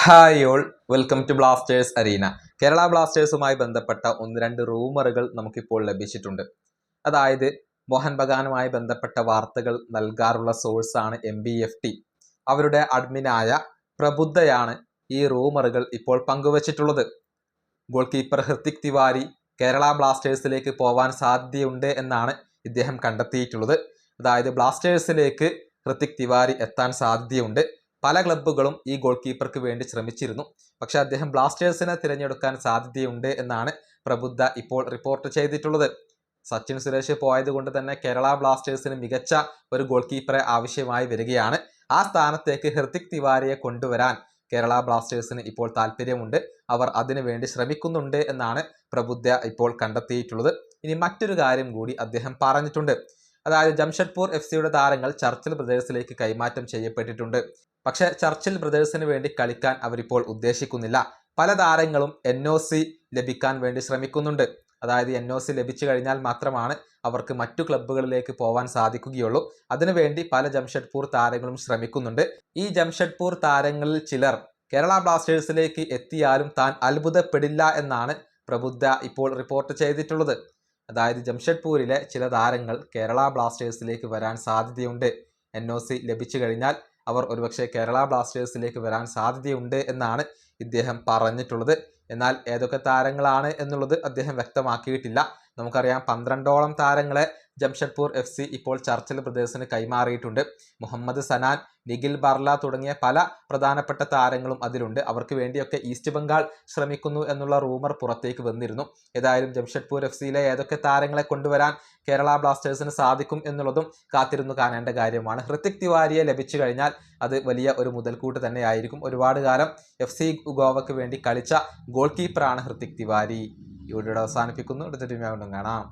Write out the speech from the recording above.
Hi all, welcome to Blasters Arena. Kerala ബ്ലാസ്റ്റേഴ്സുമായി ബന്ധപ്പെട്ട ഒന്ന് രണ്ട് റൂമറുകൾ നമുക്കിപ്പോൾ ലഭിച്ചിട്ടുണ്ട്. അതായത് മോഹൻ ബഗാനുമായി ബന്ധപ്പെട്ട വാർത്തകൾ നൽകാറുള്ള സോഴ്സാണ് MBFT. അവരുടെ അഡ്മിനായ പ്രബുദ്ധയാണ് ഈ റൂമറുകൾ ഇപ്പോൾ പങ്കുവച്ചിട്ടുള്ളത്. ഗോൾ കീപ്പർ ഹൃതിക് തിവാരി കേരള ബ്ലാസ്റ്റേഴ്സിലേക്ക് പോവാൻ സാധ്യതയുണ്ട് എന്നാണ് ഇദ്ദേഹം കണ്ടെത്തിയിട്ടുള്ളത്. അതായത് ബ്ലാസ്റ്റേഴ്സിലേക്ക് ഹൃതിക് തിവാരി എത്താൻ സാധ്യതയുണ്ട്. പല ക്ലബ്ബുകളും ഈ ഗോൾ കീപ്പർക്ക് വേണ്ടി ശ്രമിച്ചിരുന്നു. പക്ഷെ അദ്ദേഹം ബ്ലാസ്റ്റേഴ്സിനെ തിരഞ്ഞെടുക്കാൻ സാധ്യതയുണ്ട് എന്നാണ് പ്രബുദ്ധ ഇപ്പോൾ റിപ്പോർട്ട് ചെയ്തിട്ടുള്ളത്. സച്ചിൻ സുരേഷ് പോയത് കൊണ്ട് തന്നെ കേരള ബ്ലാസ്റ്റേഴ്സിന് മികച്ച ഒരു ഗോൾ കീപ്പറെ ആവശ്യമായി വരികയാണ്. ആ സ്ഥാനത്തേക്ക് ഹൃതിക് തിവാരിയെ കൊണ്ടുവരാൻ കേരള ബ്ലാസ്റ്റേഴ്സിന് ഇപ്പോൾ താല്പര്യമുണ്ട്. അവർ അതിനു വേണ്ടി ശ്രമിക്കുന്നുണ്ട് എന്നാണ് പ്രബുദ്ധ ഇപ്പോൾ കണ്ടെത്തിയിട്ടുള്ളത്. ഇനി മറ്റൊരു കാര്യം കൂടി അദ്ദേഹം പറഞ്ഞിട്ടുണ്ട്. അതായത് ജംഷഡ്പൂർ FCയുടെ താരങ്ങൾ ചർച്ചിൽ ബ്രദേഴ്സിലേക്ക് കൈമാറ്റം ചെയ്യപ്പെട്ടിട്ടുണ്ട്. പക്ഷെ ചർച്ചിൽ ബ്രദേഴ്സിന് വേണ്ടി കളിക്കാൻ അവരിപ്പോൾ ഉദ്ദേശിക്കുന്നില്ല. പല താരങ്ങളും NOC ലഭിക്കാൻ വേണ്ടി ശ്രമിക്കുന്നുണ്ട്. അതായത് NOC ലഭിച്ചു കഴിഞ്ഞാൽ മാത്രമാണ് അവർക്ക് മറ്റു ക്ലബ്ബുകളിലേക്ക് പോകാൻ സാധിക്കുകയുള്ളൂ. അതിനുവേണ്ടി പല ജംഷഡ്പൂർ താരങ്ങളും ശ്രമിക്കുന്നുണ്ട്. ഈ ജംഷഡ്പൂർ താരങ്ങളിൽ ചിലർ കേരള ബ്ലാസ്റ്റേഴ്സിലേക്ക് എത്തിയാലും താൻ അത്ഭുതപ്പെടില്ല എന്നാണ് പ്രബുദ്ധ ഇപ്പോൾ റിപ്പോർട്ട് ചെയ്തിട്ടുള്ളത്. അതായത് ജംഷഡ്പൂരിലെ ചില താരങ്ങൾ കേരള ബ്ലാസ്റ്റേഴ്സിലേക്ക് വരാൻ സാധ്യതയുണ്ട്. NOC ലഭിച്ചു കഴിഞ്ഞാൽ അവർ ഒരുപക്ഷെ കേരള ബ്ലാസ്റ്റേഴ്സിലേക്ക് വരാൻ സാധ്യതയുണ്ട് എന്നാണ് ഇദ്ദേഹം പറഞ്ഞിട്ടുള്ളത്. എന്നാൽ ഏതൊക്കെ താരങ്ങളാണ് എന്നുള്ളത് അദ്ദേഹം വ്യക്തമാക്കിയിട്ടില്ല. നമുക്കറിയാം 12ഓളം താരങ്ങളെ ജംഷഡ്പൂർ FC ഇപ്പോൾ ചർച്ചിൽ ബ്രദേഴ്സിന് കൈമാറിയിട്ടുണ്ട്. മുഹമ്മദ് സനാൻ, നിഖിൽ ബാർല തുടങ്ങിയ പല പ്രധാനപ്പെട്ട താരങ്ങളും അതിലുണ്ട്. അവർക്ക് വേണ്ടിയൊക്കെ ഈസ്റ്റ് ബംഗാൾ ശ്രമിക്കുന്നു എന്നുള്ള റൂമർ പുറത്തേക്ക് വന്നിരുന്നു. ഏതായാലും ജംഷഡ്പൂർ FCയിലെ ഏതൊക്കെ താരങ്ങളെ കൊണ്ടുവരാൻ കേരള ബ്ലാസ്റ്റേഴ്സിന് സാധിക്കും എന്നുള്ളതും കാത്തിരുന്നു കാണേണ്ട കാര്യമാണ്. ഹൃതിക് തിവാരിയെ ലഭിച്ചു കഴിഞ്ഞാൽ അത് വലിയ ഒരു മുതൽക്കൂട്ട് തന്നെയായിരിക്കും. ഒരുപാട് കാലം FC ഗോവയ്ക്ക് വേണ്ടി കളിച്ച ഗോൾ കീപ്പറാണ് ഹൃതിക് തിവാരി. ഈ വീഡിയോ അവസാനിപ്പിക്കുന്നു. അടുത്ത ടീം കാണാം.